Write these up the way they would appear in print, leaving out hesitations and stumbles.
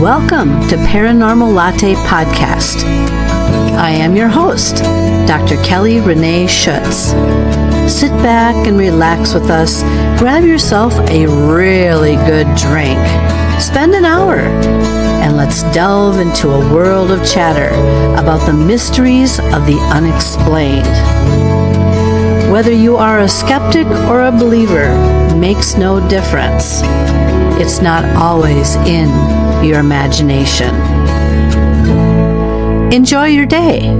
Welcome to Paranormal Latte Podcast. I am your host, Dr. Kelly Renee Schutz. Sit back and relax with us. Grab yourself a really good drink. Spend an hour and let's delve into a world of chatter about the mysteries of the unexplained. Whether you are a skeptic or a believer makes no difference. It's not always in your imagination. Enjoy your day.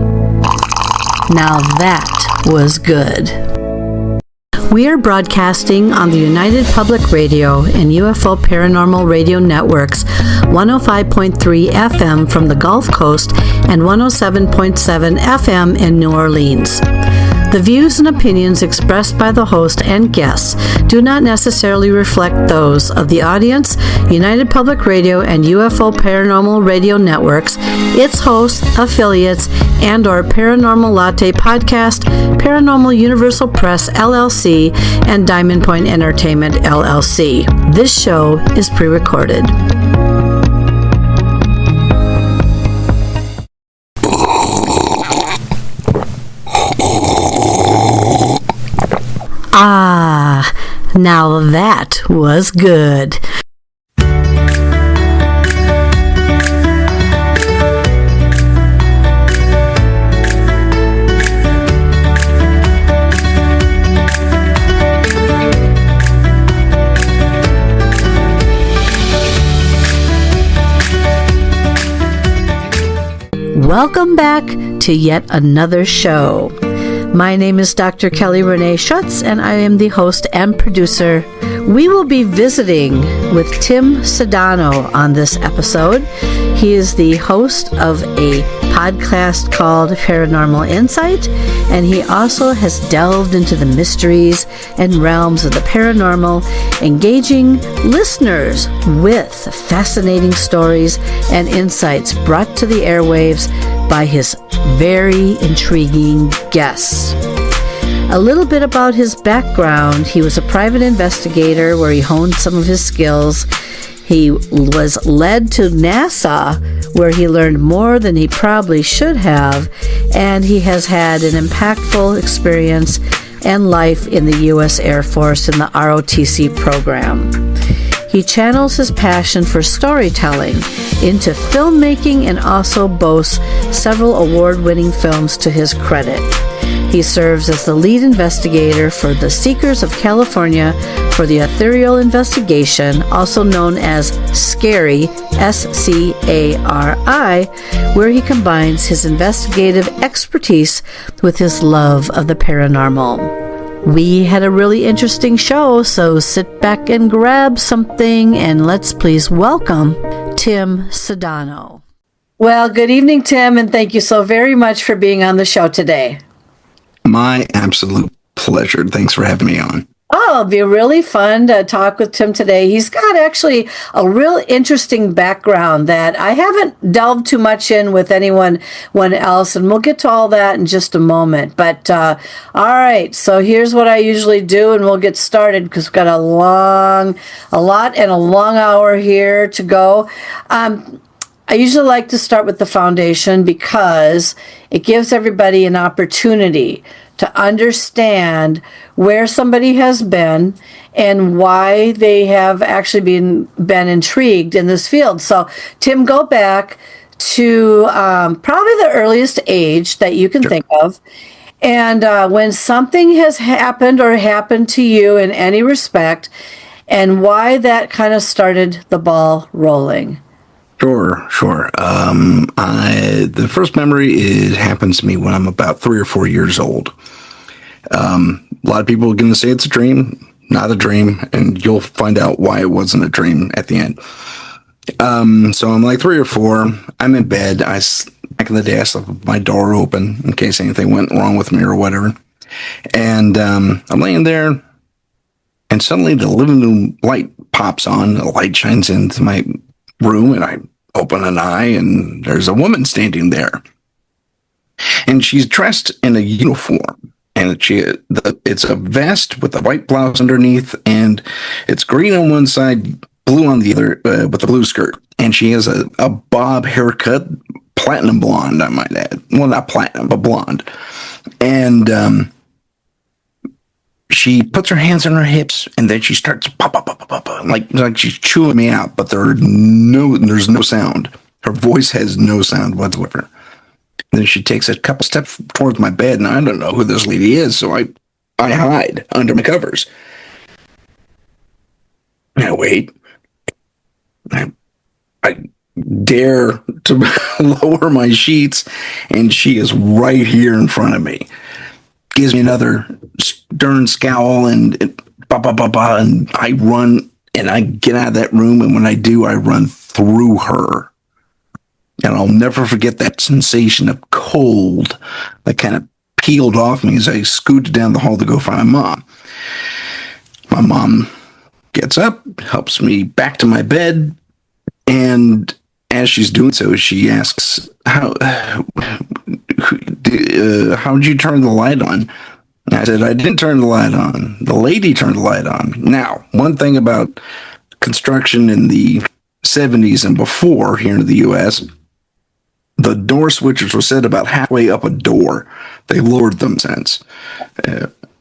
Now that was good. We are broadcasting on the United Public Radio and UFO Paranormal Radio Networks 105.3 FM from the Gulf Coast and 107.7 FM in New Orleans. The views and opinions expressed by the host and guests do not necessarily reflect those of the audience, United Public Radio and UFO Paranormal Radio Networks, its hosts, affiliates, and/or Paranormal Latte Podcast, Paranormal Universal Press LLC, and Diamond Point Entertainment LLC. This show is pre-recorded. Ah, now that was good. Welcome back to yet another show. My name is Dr. Kelly Renee Schutz, and I am the host and producer. We will be visiting with Tim Sudano on this episode. He is the host of a podcast called Paranormal Insight, and he also has delved into the mysteries and realms of the paranormal, engaging listeners with fascinating stories and insights brought to the airwaves by his very intriguing guests. A little bit about his background: he was a private investigator where he honed some of his skills. He was led to NASA where he learned more than he probably should have, and he has had an impactful experience and life in the U.S. Air Force in the ROTC program. He channels his passion for storytelling into filmmaking and also boasts several award-winning films to his credit. He serves as the lead investigator for the Seekers of California for the Ethereal Investigation, also known as SCARI, S-C-A-R-I, where he combines his investigative expertise with his love of the paranormal. We had a really interesting show, so sit back and grab something, and let's please welcome Tim Sudano. Well, good evening, Tim, and thank you so very much for being on the show today. My absolute pleasure. Thanks for having me on. Oh, it'll be really fun to talk with Tim today. He's got actually a real interesting background that I haven't delved too much in with anyone else, and we'll get to all that in just a moment. But all right, so here's what I usually do, and we'll get started because we've got a long hour here to go. I usually like to start with the foundation because it gives everybody an opportunity to understand where somebody has been and why they have actually been intrigued in this field. So, Tim, go back to probably the earliest age that you can think of. And when something has happened or happened to you in any respect, and why that kind of started the ball rolling. Sure. The first memory happens to me when I'm about 3 or 4 years old. A lot of people are going to say it's a dream, not a dream, and you'll find out why it wasn't a dream at the end. So I'm like 3 or 4. I'm in bed. Back in the day, I slept with my door open in case anything went wrong with me or whatever. And I'm laying there, and suddenly the living room light pops on. The light shines into my room, and I open an eye, and there's a woman standing there. And she's dressed in a uniform. And it's a vest with a white blouse underneath, and it's green on one side, blue on the other, with a blue skirt. And she has a bob haircut, platinum blonde, I might add. Well, not platinum, but blonde. And she puts her hands on her hips, and then she starts pop, pop, pop, pop, pop, like she's chewing me out, but there's no sound. Her voice has no sound whatsoever. Then she takes a couple steps towards my bed, and I don't know who this lady is, so I hide under my covers. I wait. I dare to lower my sheets, and she is right here in front of me. Gives me another stern scowl, and bah, bah, bah, bah, and I run, and I get out of that room, and when I do, I run through her. And I'll never forget that sensation of cold that kind of peeled off me as I scooted down the hall to go find my mom. My mom gets up, helps me back to my bed, and as she's doing so, she asks, how'd you turn the light on? And I said, I didn't turn the light on. The lady turned the light on. Now, one thing about construction in the 70s and before here in the U.S., the door switches were set about halfway up a door. They lowered them since.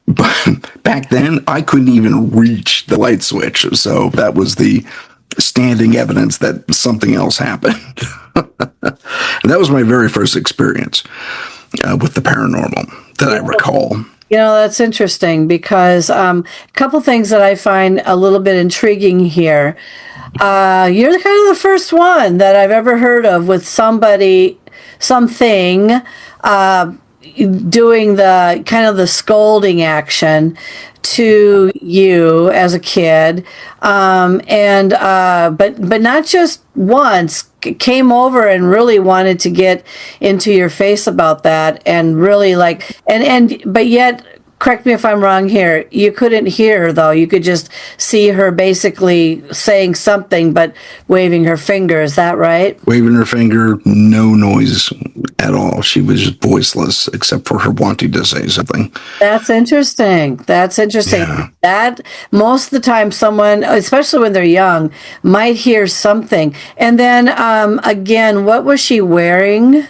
But back then, I couldn't even reach the light switch. So that was the standing evidence that something else happened. And that was my very first experience with the paranormal that I recall. You know, that's interesting because a couple things that I find a little bit intriguing here. You're kind of the first one that I've ever heard of with something doing the kind of the scolding action to you as a kid, but not just once. Came over and really wanted to get into your face about that, and really but yet, correct me if I'm wrong here, you couldn't hear her though. You could just see her basically saying something but waving her finger. Is that right? Waving her finger, no noise at all. She was just voiceless except for her wanting to say something. That's interesting. Yeah. That most of the time someone, especially when they're young, might hear something. And then again, what was she wearing?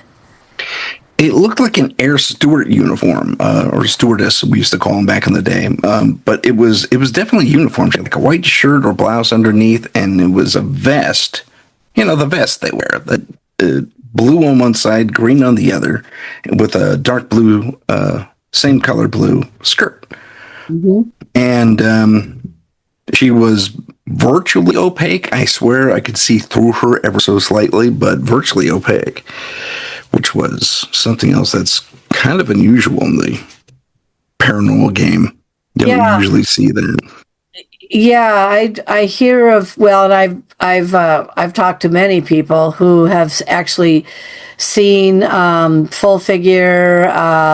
It looked like an air steward uniform, or stewardess, we used to call them back in the day. But it was definitely uniform. She had like a white shirt or blouse underneath, and it was a vest. You know, the vest they wear, that blue on one side, green on the other, with a dark blue, same color blue skirt. Mm-hmm. And she was virtually opaque. I swear I could see through her ever so slightly, but virtually opaque, which was something else that's kind of unusual in the paranormal game. You don't usually see that. Yeah, I hear of, well, and I've talked to many people who have actually seen full figure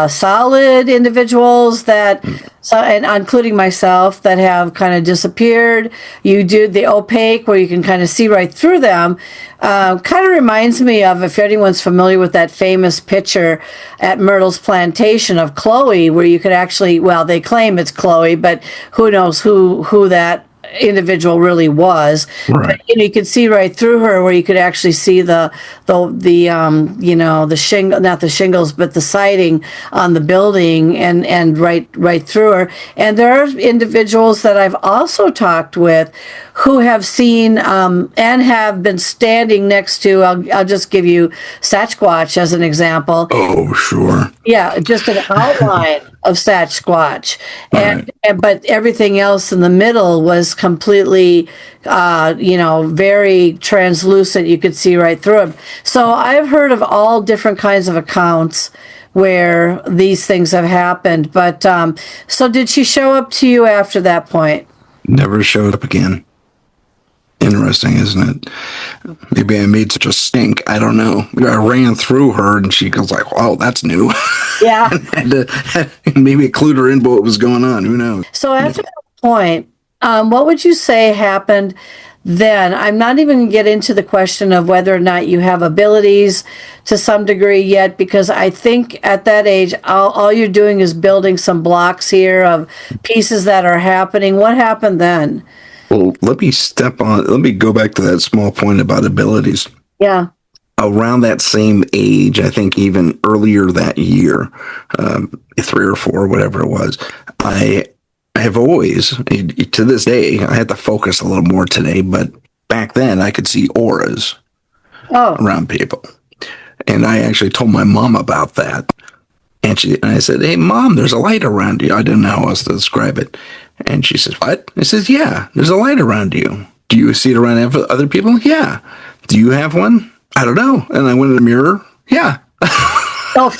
solid individuals that, and including myself, that have kind of disappeared. You do the opaque where you can kind of see right through them. Kind of reminds me of, if anyone's familiar with that famous picture at Myrtle's Plantation of Chloe, where you could actually, well, they claim it's Chloe, but who knows who that individual really was. Right. But, you could see right through her, where you could actually see the shingle, not the shingles, but the siding on the building, and right through her. And there are individuals that I've also talked with who have seen and have been standing next to, I'll just give you Sasquatch as an example. Oh, sure. Yeah, just an outline of Sasquatch. But everything else in the middle was completely, very translucent. You could see right through them. So I've heard of all different kinds of accounts where these things have happened. But so did she show up to you after that point? Never showed up again. Interesting, isn't it? Maybe I made such a stink. I don't know. I ran through her, and she goes like, "Wow, that's new." Yeah. Maybe it clued her into what was going on. Who knows? So after that point, what would you say happened then? I'm not even going to get into the question of whether or not you have abilities to some degree yet, because I think at that age, all you're doing is building some blocks here of pieces that are happening. What happened then? Well, let me go back to that small point about abilities. Yeah. Around that same age, I think even earlier that year, 3 or 4, whatever it was, I have always, to this day, I had to focus a little more today, but back then I could see auras around people. And I actually told my mom about that. And I said, "Hey, Mom, there's a light around you." I didn't know how else to describe it. And she says, "What?" I says, "Yeah, there's a light around you. Do you see it around other people?" "Yeah." "Do you have one?" "I don't know." And I went in the mirror. "Yeah." Oh,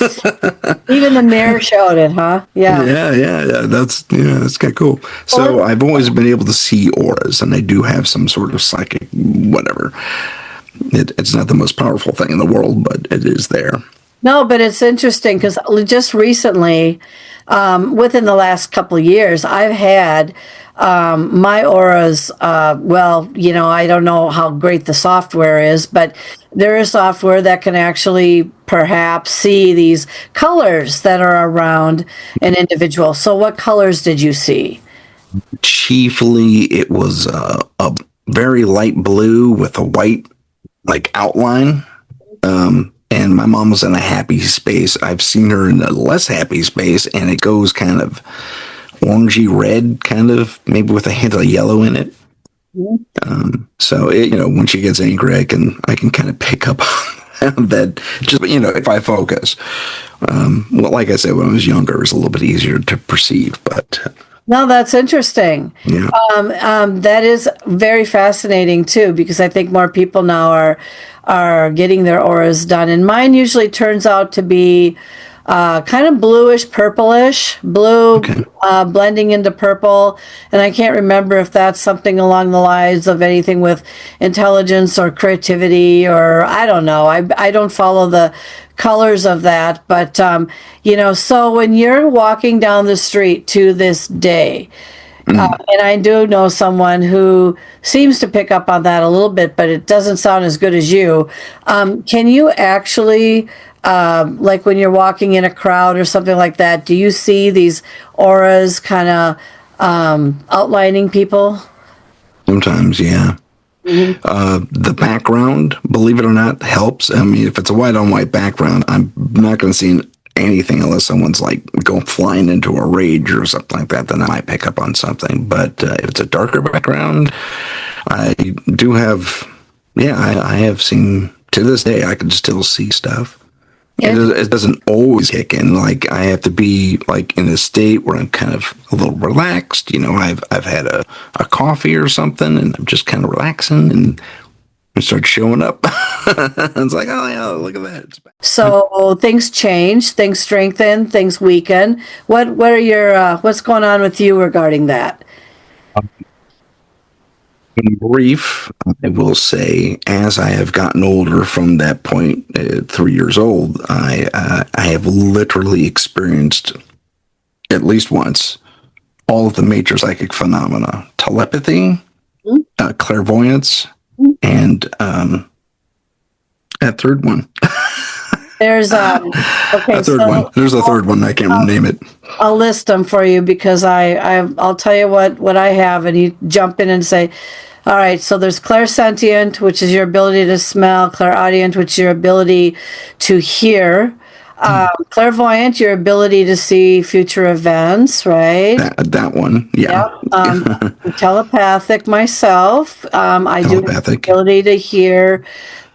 even the mirror showed it, huh? Yeah. Yeah. That's kind of cool. So I've always been able to see auras, and I do have some sort of psychic whatever. It's not the most powerful thing in the world, but it is there. No, but it's interesting because just recently, within the last couple of years, I've had my auras. I don't know how great the software is, but there is software that can actually perhaps see these colors that are around an individual. So, what colors did you see? Chiefly, it was a very light blue with a white outline. And my mom was in a happy space. I've seen her in a less happy space, and it goes kind of orangey red, kind of maybe with a hint of yellow in it. So when she gets angry, I can kind of pick up on that. Just if I focus. Like I said, when I was younger, it was a little bit easier to perceive, but. No, that's interesting. Yeah. That is very fascinating too, because I think more people now are getting their auras done, and mine usually turns out to be kind of bluish, purplish, blue, Okay. Blending into purple. And I can't remember if that's something along the lines of anything with intelligence or creativity, or I don't know. I don't follow the colors of that, but so when you're walking down the street to this day, and I do know someone who seems to pick up on that a little bit, but it doesn't sound as good as you. Can you actually, like when you're walking in a crowd or something like that, do you see these auras kind of outlining people? Sometimes, yeah. The background, believe it or not, helps. I mean, if it's a white on white background, I'm not going to see anything unless someone's going flying into a rage or something like that. Then I might pick up on something. But if it's a darker background, I do have. Yeah, I have seen to this day. I can still see stuff. It doesn't always kick in. I have to be in a state where I'm kind of a little relaxed. I've had a coffee or something, and I'm just kind of relaxing, and it starts showing up. It's like, oh yeah, look at that. So things change, things strengthen, things weaken. What are your what's going on with you regarding that? In brief, I will say, as I have gotten older from that point, 3 years old, I have literally experienced, at least once, all of the major psychic phenomena: telepathy, clairvoyance, and that third one. There's okay. A third one. There's a third one. I can't name it. I'll list them for you because I'll tell you what I have, and you jump in and say, all right. So there's clairsentient, which is your ability to smell; clairaudient, which is your ability to hear; clairvoyant, your ability to see future events. Right. That one. Yeah. Telepathic. Myself, I do have the ability to hear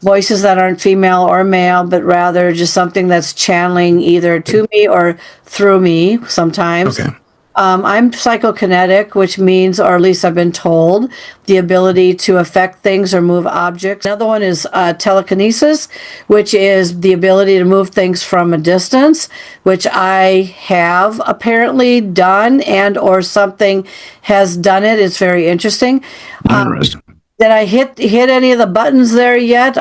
voices that aren't female or male, but rather just something that's channeling either to me or through me sometimes. Okay. I'm psychokinetic, which means, or at least I've been told, the ability to affect things or move objects. Another one is telekinesis, which is the ability to move things from a distance, which I have apparently done, and or something has done it. It's very interesting. Interesting. Did I hit any of the buttons there yet?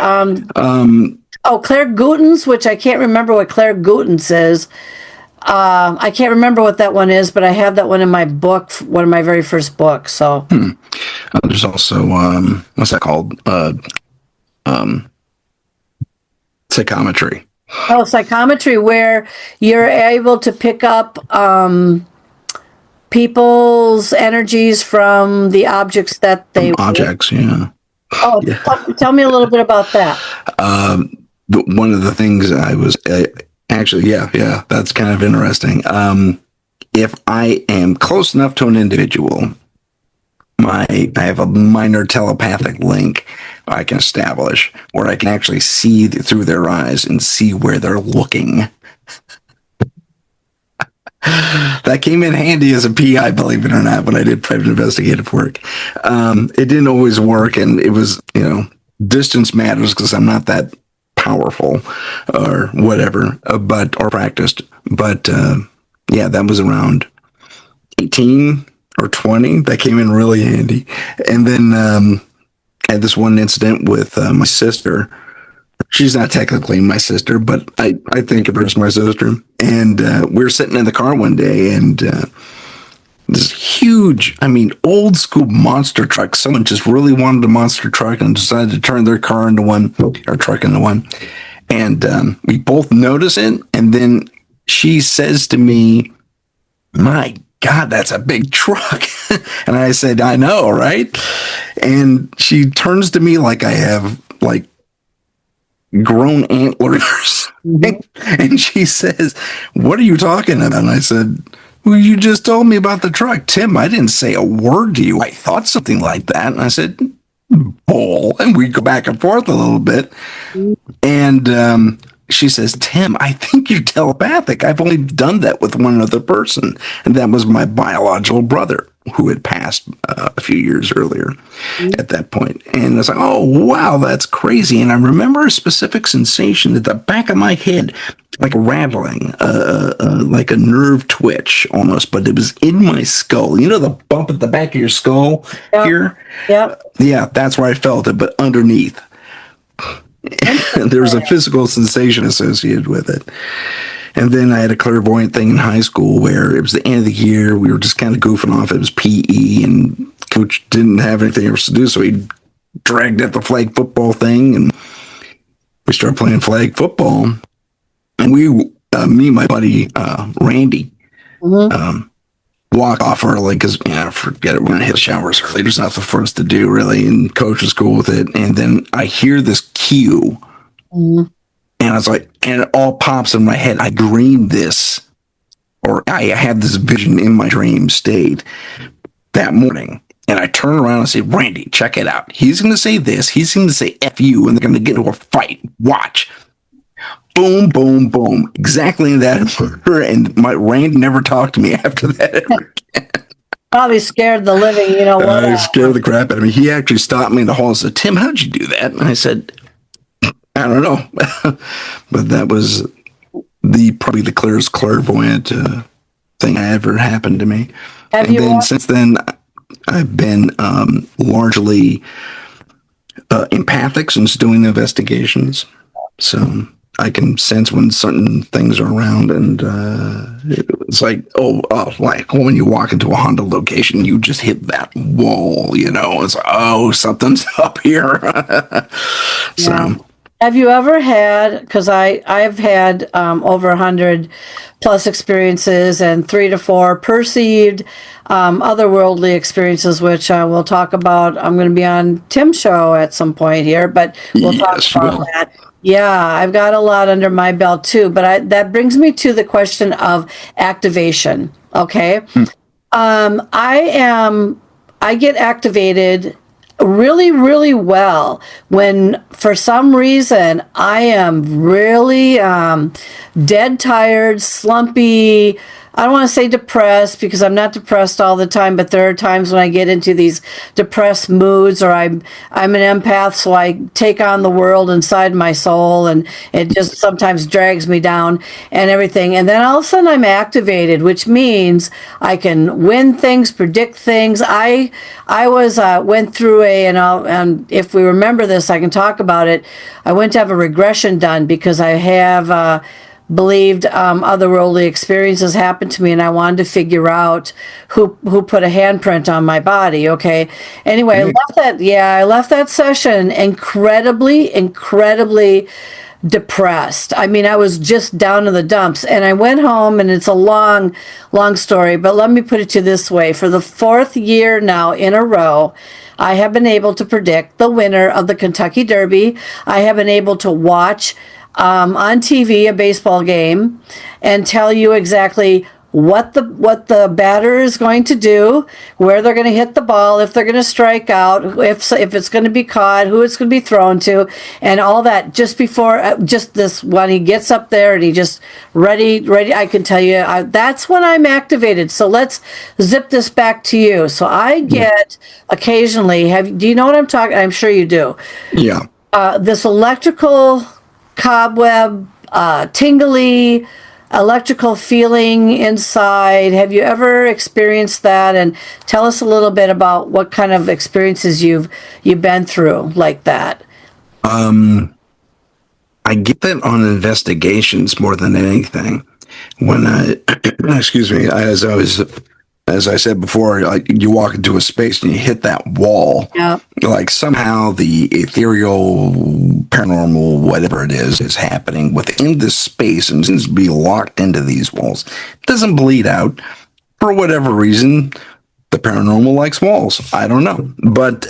Clairgutance, which I can't remember what clairgutance is. I can't remember what that one is, but I have that one in my book, one of my very first books. So there's also what's that called? Psychometry. Oh, psychometry, where you're able to pick up people's energies from the objects that they objects, yeah. Oh, yeah. Tell me a little bit about that. One of the things I was actually, yeah, that's kind of interesting. If I am close enough to an individual, I have a minor telepathic link I can establish where I can actually see through their eyes and see where they're looking. That came in handy as a PI, believe it or not, when I did private investigative work. It didn't always work, and it was, distance matters because I'm not that powerful or whatever, or practiced. But yeah, that was around 18 or 20. That came in really handy. And then I had this one incident with my sister. She's not technically my sister, but I think of her as my sister. And we were sitting in the car one day, and this huge, old school monster truck. Someone just really wanted a monster truck and decided to turn their car into one, or truck into one. And we both notice it. And then she says to me, "My God, that's a big truck." And I said, "I know, right?" And she turns to me like I have grown antlers. And she says, "What are you talking about?" And I said, "Well, you just told me about the truck, Tim. I didn't say a word to you. I thought something like that." And I said, "Bull." And we go back and forth a little bit. And she says, "Tim, I think you're telepathic. I've only done that with one other person." And that was my biological brother, who had passed a few years earlier at that point. And I was like, "Oh, wow, that's crazy." And I remember a specific sensation at the back of my head, like rattling, like a nerve twitch almost, but it was in my skull. You know the bump at the back of your skull here? Yeah. Yeah, that's where I felt it, but underneath. There was a physical sensation associated with it. And then I had a clairvoyant thing in high school where it was the end of the year. We were just kind of goofing off. It was PE, and coach didn't have anything else to do, so he dragged at the flag football thing, and we started playing flag football. And me and my buddy Randy walk off early because, forget it, we're going to hit showers early. There's nothing for us to do, really, and coach was cool with it. And then I hear this cue. And I was like, and it all pops in my head. I dreamed this, or I had this vision in my dream state that morning. And I turn around and say, "Randy, check it out. He's going to say this. He's going to say F you, and they're going to get into a fight. Watch." Boom, boom, boom. Exactly in that order. And my Randy never talked to me after that ever again. Probably scared the living, I scared the crap out of me. He actually stopped me in the hall and said, "Tim, how'd you do that?" And I said, "I don't know." But that was probably the clearest clairvoyant thing that ever happened to me. Since then, I've been largely empathic since doing investigations. So I can sense when certain things are around, and it's like, like when you walk into a haunted location, you just hit that wall, It's like, oh, something's up here. So. Have you ever had, because I've had over 100 plus experiences and 3 to 4 perceived otherworldly experiences, which we'll talk about. I'm going to be on Tim's show at some point here, but we'll talk about that. Yeah, I've got a lot under my belt too, but that brings me to the question of activation. Okay. I get activated really, really well when for some reason I am really dead tired, slumpy. I don't want to say depressed because I'm not depressed all the time, but there are times when I get into these depressed moods, or I'm an empath, so I take on the world inside my soul, and it just sometimes drags me down and everything. And then all of a sudden I'm activated, which means I can win things, predict things. I went through and if we remember this, I can talk about it. I went to have a regression done because I have believed otherworldly experiences happened to me, and I wanted to figure out who put a handprint on my body. Okay. Anyway, I left that session incredibly depressed. I mean, I was just down in the dumps, and I went home, and it's a long, long story, but let me put it to you this way. For the 4th year now in a row, I have been able to predict the winner of the Kentucky Derby. I have been able to watch on TV a baseball game and tell you exactly what the batter is going to do, where they're going to hit the ball, if they're going to strike out, if it's going to be caught, who it's going to be thrown to, and all that just before just this when he gets up there and he just ready. I can tell you that's when I'm activated. So let's zip this back to you. So I get occasionally. Do you know what I'm talking? I'm sure you do. Yeah. This electrical cobweb, tingly electrical feeling inside. Have you ever experienced that? And tell us a little bit about what kind of experiences you've been through like that. I get that on investigations more than anything. When excuse me, as I said before, like you walk into a space and you hit that wall, like somehow the ethereal, paranormal, whatever it is happening within this space and seems to be locked into these walls. It doesn't bleed out for whatever reason. The paranormal likes walls. I don't know. But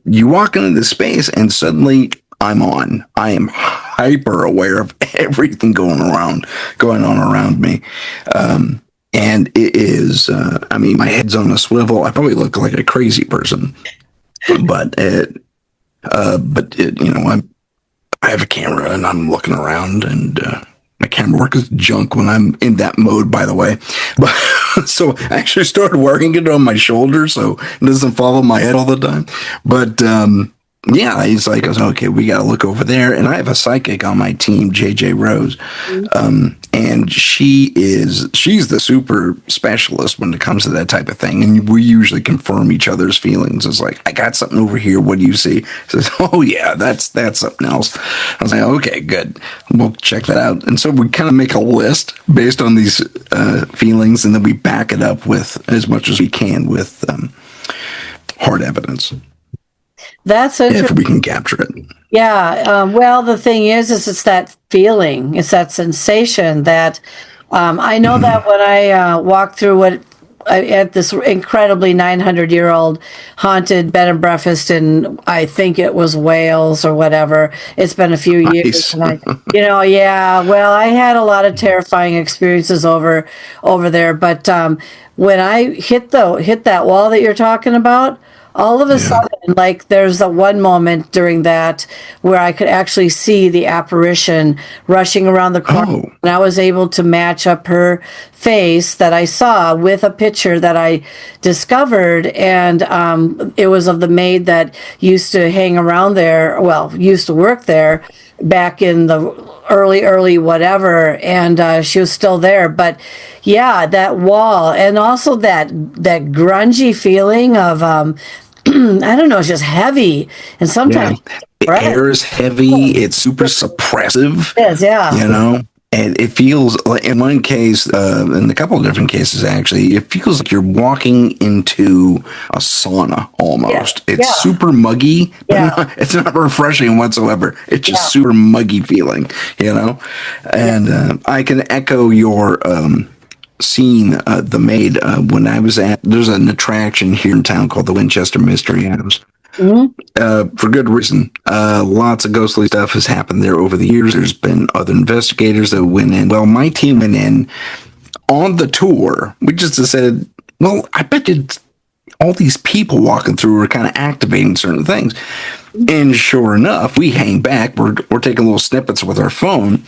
you walk into this space and suddenly I'm on. I am hyper aware of everything going on around me. And it is, I mean, my head's on a swivel. I probably look like a crazy person, but you know, I have a camera and I'm looking around, and my camera work is junk when I'm in that mode, by the way. But so I actually started wearing it on my shoulder so it doesn't follow my head all the time. But yeah, he's like, okay, we got to look over there. And I have a psychic on my team, JJ Rose. And she's the super specialist when it comes to that type of thing. And we usually confirm each other's feelings. It's like, I got something over here. What do you see? She says, oh yeah, that's something else. I was like, okay, good. We'll check that out. And so we kind of make a list based on these feelings, and then we back it up with as much as we can with hard evidence. That's interesting. If we can capture it. Yeah. Well, the thing is it's that feeling, it's that sensation that I know that when I walked through at this incredibly 900-year-old haunted bed and breakfast in, I think it was Wales or whatever. It's been a few years. And well, I had a lot of terrifying experiences over there. But when I hit that wall that you're talking about, all of a sudden, like there's the one moment during that where I could actually see the apparition rushing around the corner. And I was able to match up her face that I saw with a picture that I discovered. And it was of the maid that used to hang around there, used to work there back in the early whatever, and she was still there. But yeah, that wall, and also that grungy feeling of I don't know, it's just heavy, and sometimes the air is heavy. It's super suppressive. It is, yeah. You know, and it feels like, in one case, in a couple of different cases actually, it feels like you're walking into a sauna almost. It's super muggy, but it's not refreshing whatsoever. It's just super muggy feeling, you know. And I can echo your seen the maid when I was there's an attraction here in town called the Winchester Mystery House. For good reason. Lots of ghostly stuff has happened there over the years. There's been other investigators that went in. Well, my team went in on the tour. We just said, well, I bet you all these people walking through are kind of activating certain things. And sure enough, we hang back. We're taking little snippets with our phone.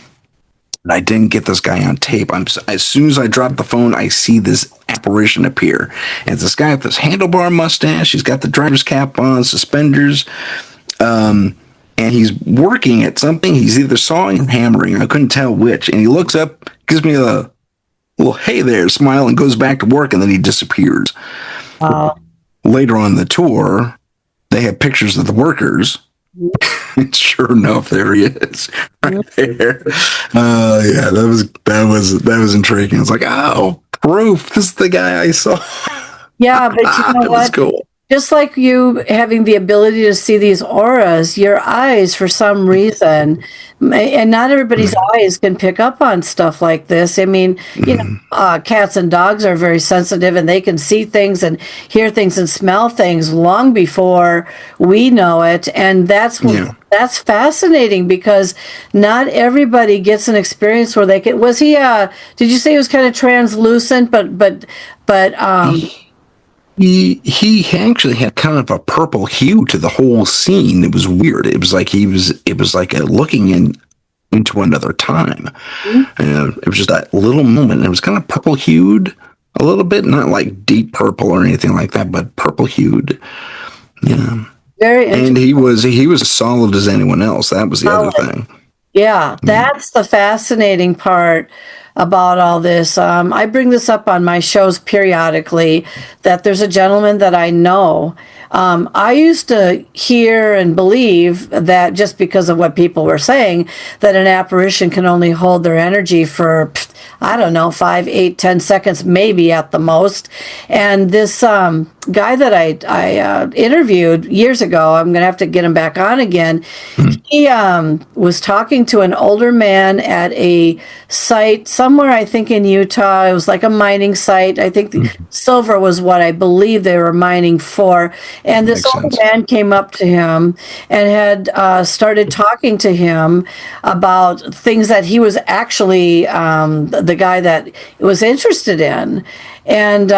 And I didn't get this guy on tape. As soon as I drop the phone, I see this apparition appear. And it's this guy with this handlebar mustache. He's got the driver's cap on, suspenders. And he's working at something. He's either sawing or hammering. I couldn't tell which. And he looks up, gives me a little, hey there, smile, and goes back to work. And then he disappears. Later on the tour, they have pictures of the workers. And sure enough, there he is, right there. Yeah, that was intriguing. It's like, oh, proof. This is the guy I saw. Yeah, but you know what? what? Cool. just like you having the ability to see these auras, your eyes, for some reason, and not everybody's eyes can pick up on stuff like this. I mean, cats and dogs are very sensitive, and they can see things and hear things and smell things long before we know it. And that's fascinating, because not everybody gets an experience where they can. Was he? Did you say he was kind of translucent, but He actually had kind of a purple hue to the whole scene. It was weird. It was like looking into another time. It was just that little moment. It was kind of purple hued a little bit, not like deep purple or anything like that, but purple hued. Yeah. Very interesting. And he was as solid as anyone else. That was the other thing. Yeah, that's the fascinating part about all this. I bring this up on my shows periodically, that there's a gentleman that I know. I used to hear and believe that, just because of what people were saying, that an apparition can only hold their energy for, I don't know, 5, 8, 10 seconds, maybe at the most. And this guy that I interviewed years ago, I'm going to have to get him back on again. He was talking to an older man at a site somewhere, I think in Utah. It was like a mining site. I think silver was what I believe they were mining for. And this older man came up to him and had started talking to him about things that he was actually the guy that was interested in. And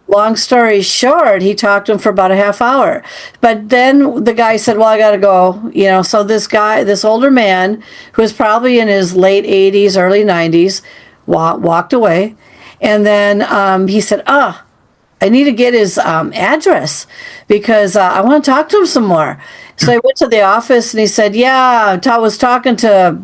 long story short, he talked to him for about a half hour. But then the guy said, well, I got to go. So this older man, who was probably in his late 80s, early 90s, walked away. And then he said, I need to get his address, because I want to talk to him some more. So I went to the office, and he said, yeah, I was talking to,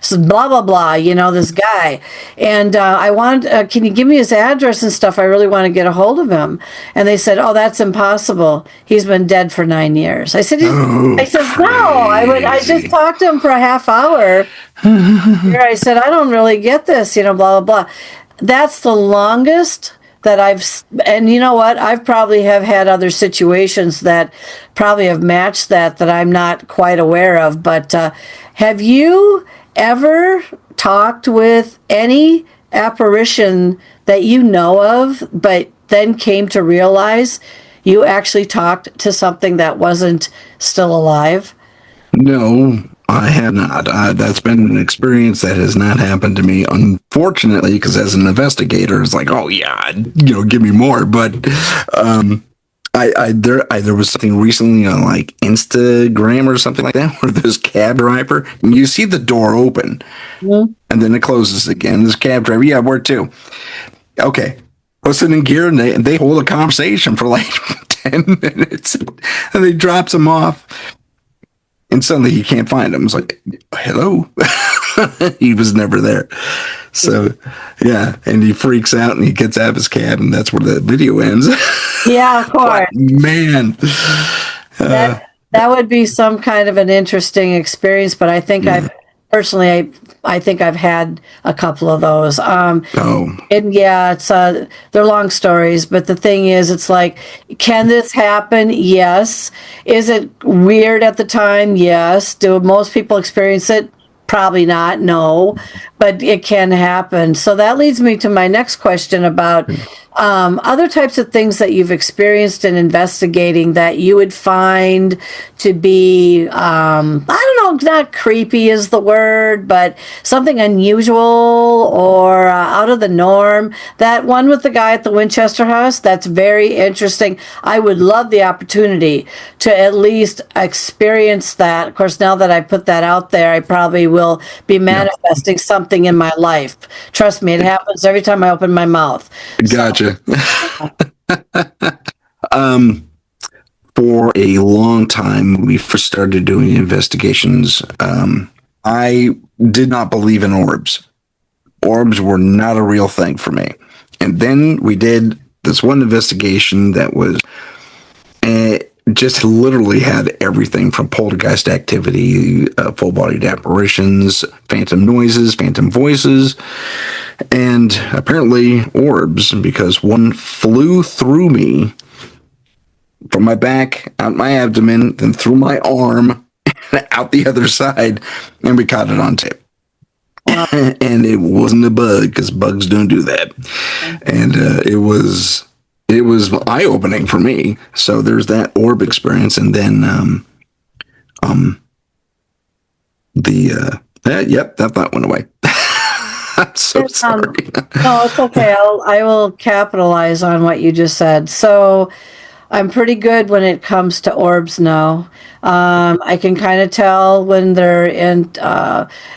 so blah, blah, blah, this guy. And can you give me his address and stuff? I really want to get a hold of him. And they said, oh, that's impossible. He's been dead for 9 years. I said, no, I just talked to him for a half hour. I said, I don't really get this, blah, blah, blah. That's the longest that and you know what? I've probably have had other situations that probably have matched that I'm not quite aware of. But have you ever talked with any apparition that you know of, but then came to realize you actually talked to something that wasn't still alive? No, I have not. That's been an experience that has not happened to me, unfortunately, because as an investigator, it's like, oh yeah, give me more. But there was something recently on like Instagram or something like that, where this cab driver, and you see the door open, and then it closes again. This cab driver, yeah, where to? Okay, listen in gear, and they hold a conversation for like 10 minutes, and they drops him off. And suddenly he can't find him. It's like, hello? He was never there. So, yeah. And he freaks out and he gets out of his cab, and that's where the video ends. Yeah, of course. Man. That would be some kind of an interesting experience, but I think I think I've had a couple of those. And yeah, they're long stories, but the thing is, it's like, can this happen? Yes. Is it weird at the time? Yes. Do most people experience it? Probably not. No, but it can happen. So that leads me to my next question about other types of things that you've experienced in investigating that you would find to be, I don't know, not creepy is the word, but something unusual or out of the norm. That one with the guy at the Winchester House, that's very interesting. I would love the opportunity to at least experience that. Of course, now that I put that out there, I probably will be manifesting something in my life. Trust me, it happens every time I open my mouth. Gotcha. For a long time, when we first started doing investigations, I did not believe in orbs. Orbs were not a real thing for me. And then we did this one investigation that was just literally had everything from poltergeist activity, full-bodied apparitions, phantom noises, phantom voices, and apparently orbs, because one flew through me from my back, out my abdomen, then through my arm, out the other side, and we caught it on tape. And it wasn't a bug, because bugs don't do that. And it was eye-opening for me. So there's that orb experience, and then that went away. I'm so sorry. No, it's okay. I will capitalize on what you just said. So I'm pretty good when it comes to orbs now. I can kind of tell when they're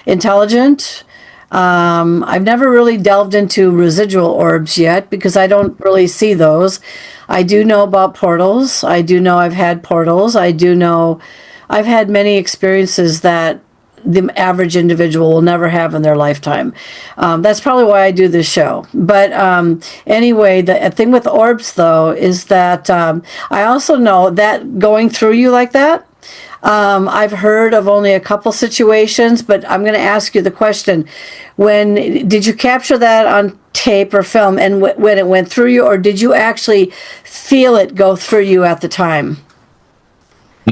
intelligent. I've never really delved into residual orbs yet because I don't really see those. I do know about portals. I do know I've had portals. I do know I've had many experiences that the average individual will never have in their lifetime. That's probably why I do this show. But anyway, the thing with orbs, though, is that I also know that going through you like that, I've heard of only a couple situations, but I'm going to ask you the question. When did you capture that on tape or film, and when it went through you, or did you actually feel it go through you at the time?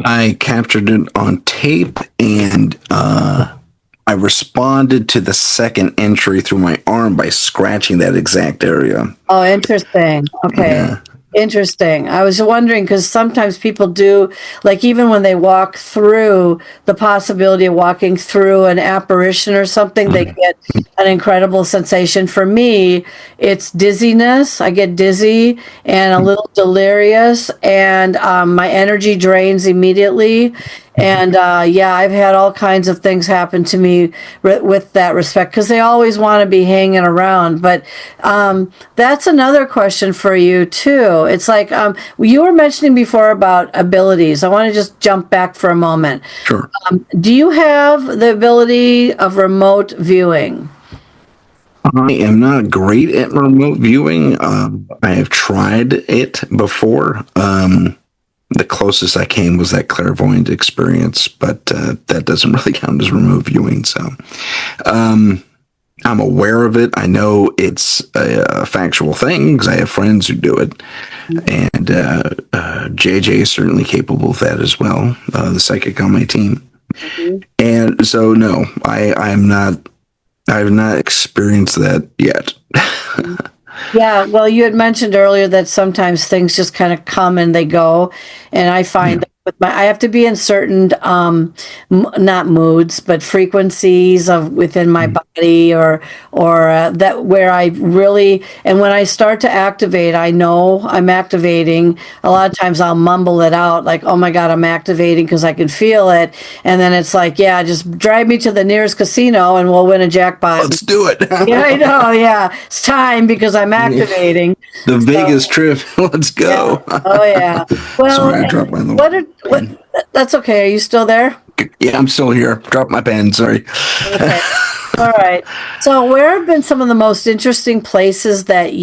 I captured it on tape, and I responded to the second entry through my arm by scratching that exact area. Oh, interesting. Okay. Yeah. Interesting. I was wondering because sometimes people do, like even when they walk through, the possibility of walking through an apparition or something, they get an incredible sensation. For me, it's dizziness. I get dizzy and a little delirious, and my energy drains immediately. And I've had all kinds of things happen to me with that respect, because they always want to be hanging around. But that's another question for you too. It's like you were mentioning before about abilities. I want to just jump back for a moment. Sure. Do you have the ability of remote viewing? I am not great at remote viewing. I have tried it before. The closest I came was that clairvoyant experience, but that doesn't really count as remote viewing. So I'm aware of it. I know it's a factual thing because I have friends who do it. And JJ is certainly capable of that as well, the psychic on my team. Mm-hmm. And so, no, I have not experienced that yet. Yeah, well, you had mentioned earlier that sometimes things just kind of come and they go, and I find that with I have to be in certain not moods but frequencies of within my body, or that where I really, and when I start to activate, I know I'm activating. A lot of times I'll mumble it out like, oh my God, I'm activating, because I can feel it, and then it's like, yeah, just drive me to the nearest casino and we'll win a jackpot. Let's do it. Yeah, I know. Yeah, it's time because I'm activating. The Vegas trip. Let's go. Yeah. Oh yeah. Well, sorry, I dropped my little. That's okay. Are you still there? Yeah, I'm still here. Drop my pen. Sorry. Okay. All right. So, where have been some of the most interesting places that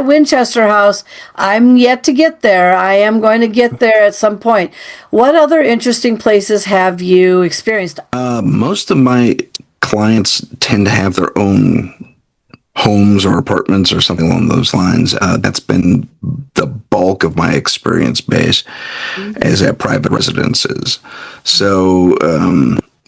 Winchester House? I'm yet to get there. I am going to get there at some point. What other interesting places have you experienced? Most of my clients tend to have their own homes or apartments or something along those lines. That's been the bulk of my experience base, is at private residences. So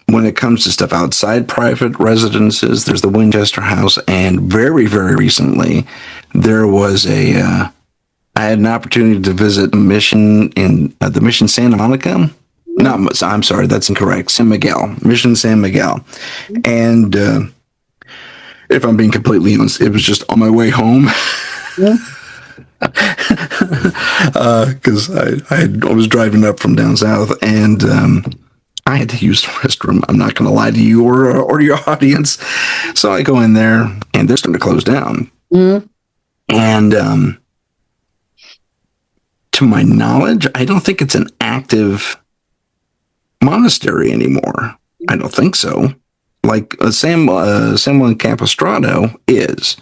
when it comes to stuff outside private residences, there's the Winchester House, and very, very recently there was I had an opportunity to visit a mission in the Mission Santa Monica. No, I'm sorry, that's incorrect. San Miguel, Mission San Miguel. And if I'm being completely honest, it was just on my way home. Because I was driving up from down south, and I had to use the restroom. I'm not going to lie to you or your audience. So I go in there, and they're starting to close down. Mm-hmm. And to my knowledge, I don't think it's an active monastery anymore. I don't think so. Like San Juan Capistrano is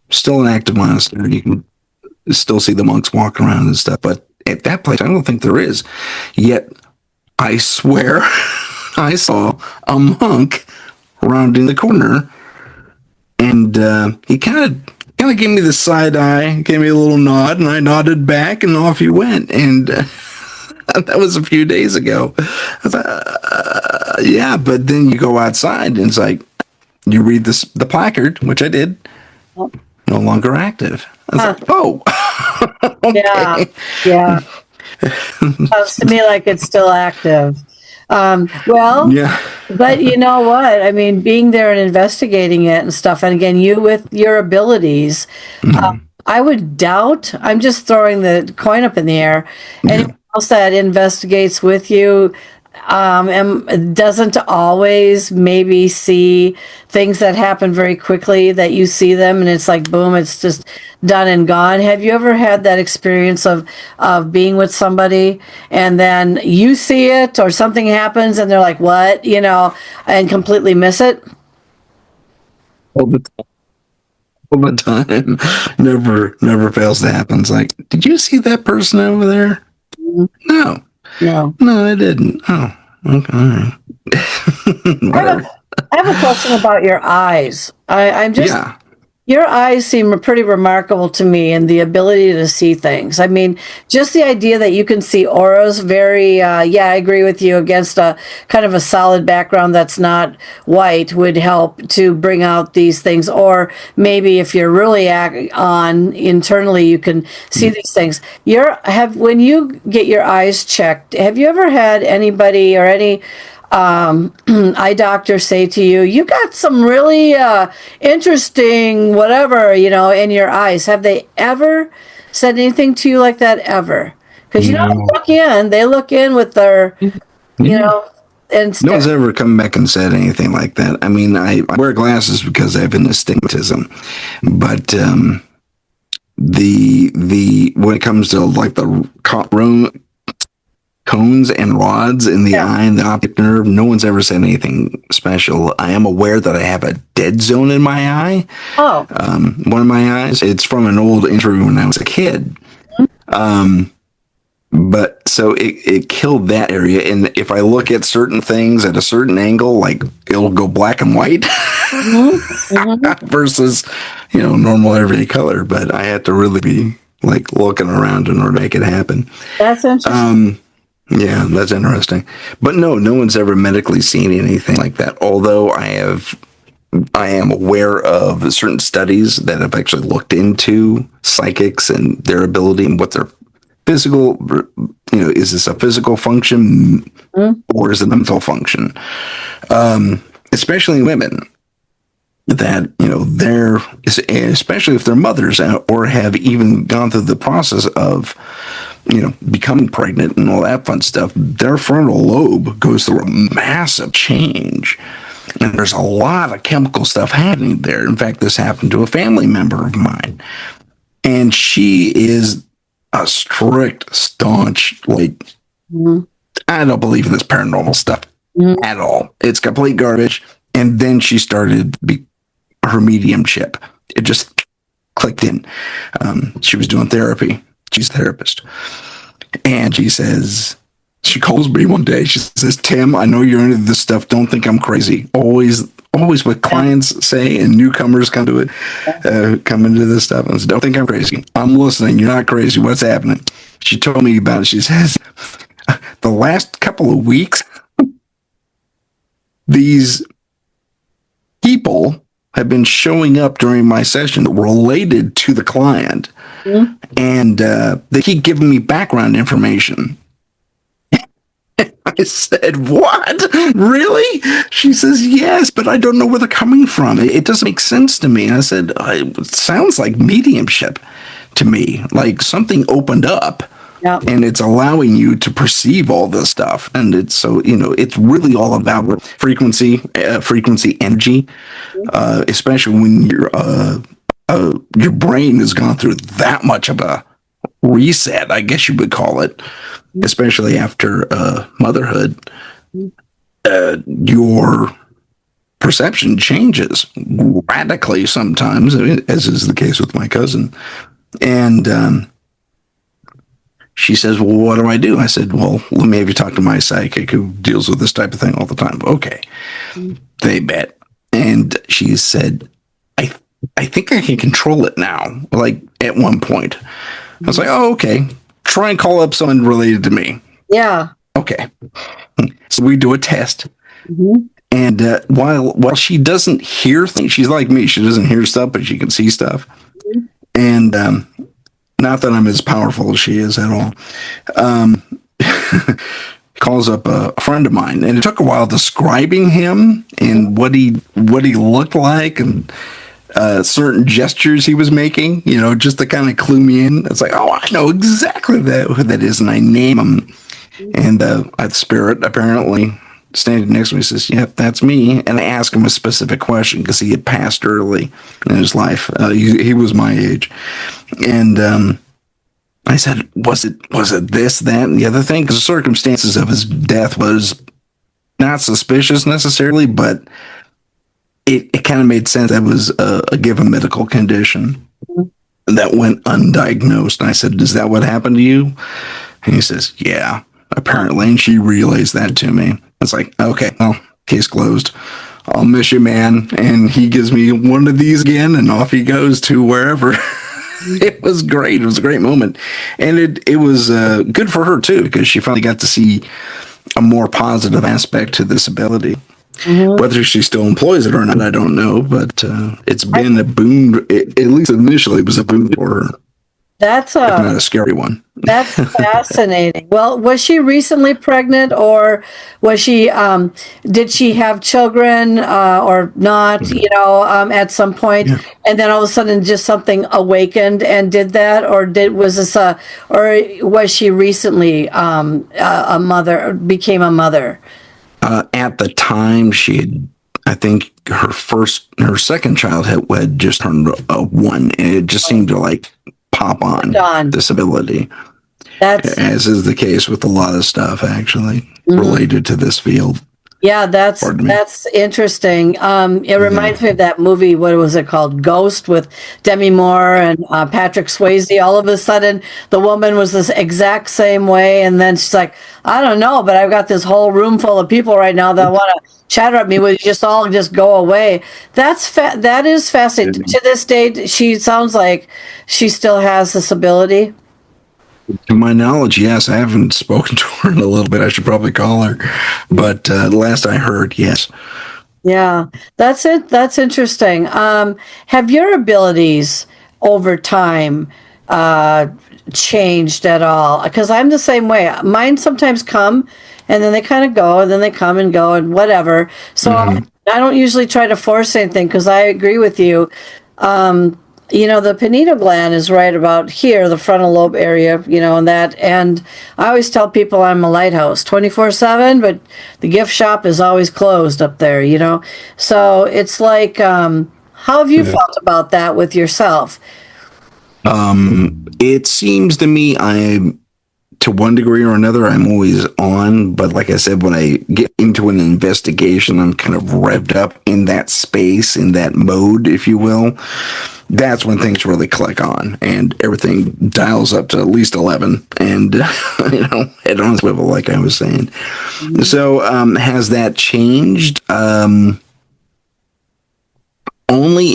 still an active monastery. You can still see the monks walking around and stuff, but at that place, I don't think there is. Yet, I swear, I saw a monk rounding the corner, and he kind of kind of gave me the side eye, gave me a little nod, and I nodded back, and off he went. And that was a few days ago. I thought, yeah, but then you go outside, and it's like, you read the placard, which I did, no longer active. I was like, oh, okay. Yeah. Sounds to me like it's still active. Yeah. But you know what? I mean, being there and investigating it and stuff, and again, you with your abilities, I would doubt, I'm just throwing the coin up in the air, anyone else that investigates with you and doesn't always maybe see things that happen very quickly, that you see them and it's like, boom, it's just done and gone. Have you ever had that experience of being with somebody and then you see it or something happens and they're like, what, and completely miss it? All the time. Never fails to happen. It's like, did you see that person over there? No, I didn't. Oh, okay. All right. I have a question about your eyes. Your eyes seem pretty remarkable to me, and the ability to see things. I mean, just the idea that you can see auras, very, I agree with you, against a kind of a solid background that's not white would help to bring out these things. Or maybe if you're really on internally, you can see these things. When you get your eyes checked, have you ever had anybody or any eye doctor say to you, you got some really interesting whatever, in your eyes? Have they ever said anything to you like that ever? Because they look in with their, and stuff. No one's ever come back and said anything like that. I mean, I wear glasses because I have an astigmatism, but the when it comes to like the cones and rods in the eye and the optic nerve, no one's ever said anything special. I am aware that I have a dead zone in my eye. Oh. One of my eyes. It's from an old injury when I was a kid. But so it killed that area. And if I look at certain things at a certain angle, like it'll go black and white versus, normal everyday color. But I had to really be like looking around in order to make it happen. That's interesting. Yeah, that's interesting. But no one's ever medically seen anything like that. Although I am aware of certain studies that have actually looked into psychics and their ability and what their physical, is this a physical function or is it a mental function? Especially in women that, especially if they're mothers or have even gone through the process of, becoming pregnant and all that fun stuff, their frontal lobe goes through a massive change. And there's a lot of chemical stuff happening there. In fact, this happened to a family member of mine. And she is a strict, staunch, I don't believe in this paranormal stuff at all. It's complete garbage. And then she started her mediumship. It just clicked in. She was doing therapy. She's a therapist. And she calls me one day. She says, Tim, I know you're into this stuff. Don't think I'm crazy. Always what clients say and newcomers come into this stuff. I said, don't think I'm crazy. I'm listening. You're not crazy. What's happening? She told me about it. She says, the last couple of weeks, these people have been showing up during my session related to the client. And they keep giving me background information. I said, what? Really? She says, yes, but I don't know where they're coming from. It doesn't make sense to me. And I said, it sounds like mediumship to me, like something opened up. Yep. And it's allowing you to perceive all this stuff. And it's so, it's really all about frequency energy, especially when your brain has gone through that much of a reset, I guess you would call it, especially after motherhood. Your perception changes radically sometimes, as is the case with my cousin. And she says, well, what do I do? I said, well, let me have you talk to my psychic who deals with this type of thing all the time. Okay. They bet. And she said, I I think I can control it now. Like at one point, I was like, oh, okay. Try and call up someone related to me. Yeah. Okay. So we do a test. Mm-hmm. And while she doesn't hear things, she's like me. She doesn't hear stuff, but she can see stuff. Mm-hmm. And not that I'm as powerful as she is at all. Calls up a friend of mine, and it took a while describing him and what he looked like and certain gestures he was making, just to kind of clue me in. It's like, oh, I know exactly who that is, and I name him. And the spirit apparently standing next to me says, yep, that's me. And I asked him a specific question because he had passed early in his life. He was my age. And I said, was it this, that, and the other thing? Because the circumstances of his death was not suspicious necessarily, but it kind of made sense. That was a given medical condition that went undiagnosed. And I said, is that what happened to you? And he says, yeah, apparently. And she relays that to me. It's like, okay, well, case closed. I'll miss you, man. And he gives me one of these again, and off he goes to wherever. It was great. It was a great moment. And it was good for her, too, because she finally got to see a more positive aspect to this ability. Mm-hmm. Whether she still employs it or not, I don't know. But it's been a boon. At least initially, it was a boon for her. That's not a scary one. That's fascinating. Well, was she recently pregnant, or was she? Did she have children or not? At some point, yeah. And then all of a sudden, just something awakened and did that, or was she recently a mother? Became a mother. At the time, she had. I think her second child had just turned 1, and it just seemed to pop on disability. As is the case with a lot of stuff, actually, related to this field. Yeah, that's interesting. It reminds me of that movie. What was it called? Ghost, with Demi Moore and Patrick Swayze. All of a sudden, the woman was this exact same way, and then she's like, "I don't know, but I've got this whole room full of people right now that want to chatter at me. Would you just all just go away?" That is fascinating. To this day, she sounds like she still has this ability. To my knowledge, yes. I haven't spoken to her in a little bit. I should probably call her. But last I heard, yes. Yeah, that's it. That's interesting. Have your abilities over time changed at all? Because I'm the same way. Mine sometimes come, and then they kind of go, and then they come and go, and whatever. So I don't usually try to force anything, because I agree with you. The pineal gland is right about here, the frontal lobe area, and I always tell people I'm a lighthouse 24/7, but the gift shop is always closed up there, So it's like, how have you felt about that with yourself? It seems to me to one degree or another, I'm always on. But like I said, when I get into an investigation, I'm kind of revved up in that space, in that mode, if you will. That's when things really click on, and everything dials up to at least 11, and head on swivel, like I was saying. Mm-hmm. So, has that changed? Only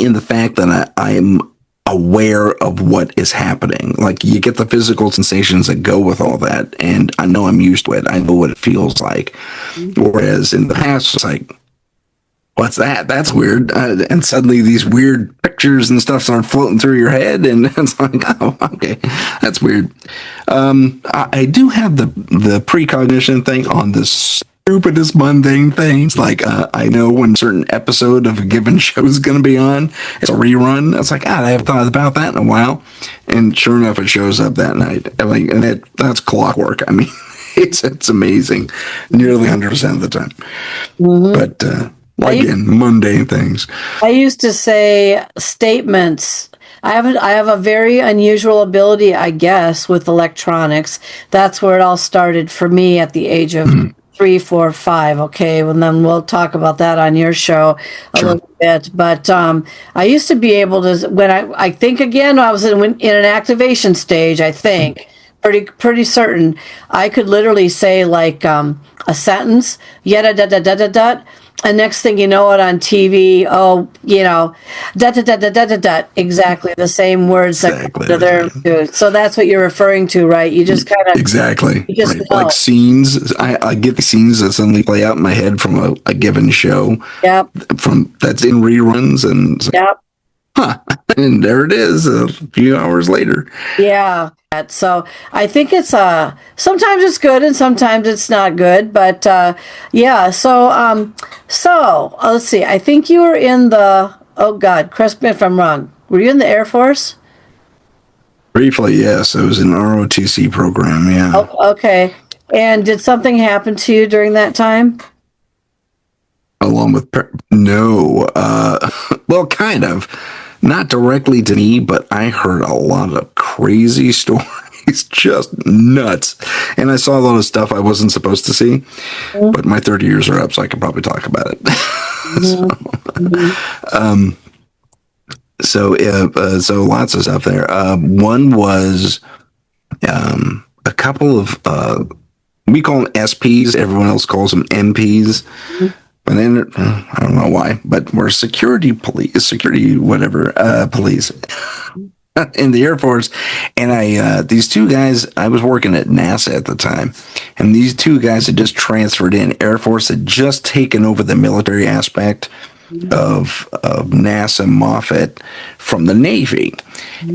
in the fact that I'm aware of what is happening. Like, you get the physical sensations that go with all that, and I know I'm used to it. I know what it feels like. Mm-hmm. Whereas in the past, it's like, what's that? That's weird. And suddenly these weird pictures and stuff start floating through your head, and it's like, oh, okay, that's weird. I do have the precognition thing on the stupidest mundane things. Like, I know when a certain episode of a given show is going to be on. It's a rerun. It's like, I haven't thought about that in a while. And sure enough, it shows up that night. And that's clockwork. I mean, it's amazing. Nearly 100% of the time. Mm-hmm. But, again, mundane things. I used to say statements. I have a very unusual ability, I guess, with electronics. That's where it all started for me at the age of 3, 4, 5. Okay, and then we'll talk about that on your show a little bit. But I used to be able to, when I think again, I was in an activation stage. I think pretty certain I could literally say like a sentence, yada da da da da da. And next thing you know it on TV, exactly the same words Exactly. that they're doing. So that's what you're referring to, right? You just kind of Exactly. you just Right. know. Like scenes. I get the scenes that suddenly play out in my head from a given show. Yep. That's in reruns, and it's like, Yep. huh, and there it is a few hours later. Yeah. So I think it's sometimes it's good and sometimes it's not good, but yeah. So let's see. I think you were in the correct me if I'm wrong. Were you in the Air Force? Briefly, yes. I was in an ROTC program, yeah. Oh, okay. And did something happen to you during that time? Along with, no. Well, kind of. Not directly to me, but I heard a lot of crazy stories, just nuts. And I saw a lot of stuff I wasn't supposed to see, but my 30 years are up, so I can probably talk about it. So lots of stuff there. One was a couple of, we call them SPs, everyone else calls them MPs. But then, I don't know why, but we're security police in the Air Force. And these two guys, I was working at NASA at the time, and these two guys had just transferred in. Air Force had just taken over the military aspect of NASA Moffett from the Navy.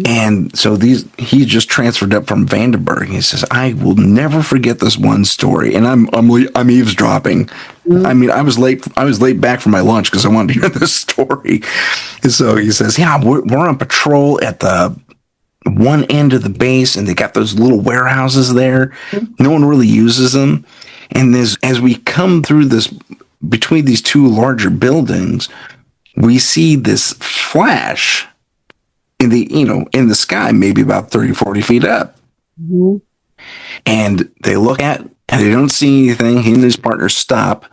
And so he just transferred up from Vandenberg. He says, I will never forget this one story. And I'm eavesdropping. I mean, I was late back for my lunch because I wanted to hear this story. And so he says, yeah, we're on patrol at the one end of the base, and they got those little warehouses there. No one really uses them. And as we come through between these two larger buildings, we see this flash in the sky, maybe about 30, 40 feet up. Mm-hmm. And they look at, and they don't see anything. He and his partner stop.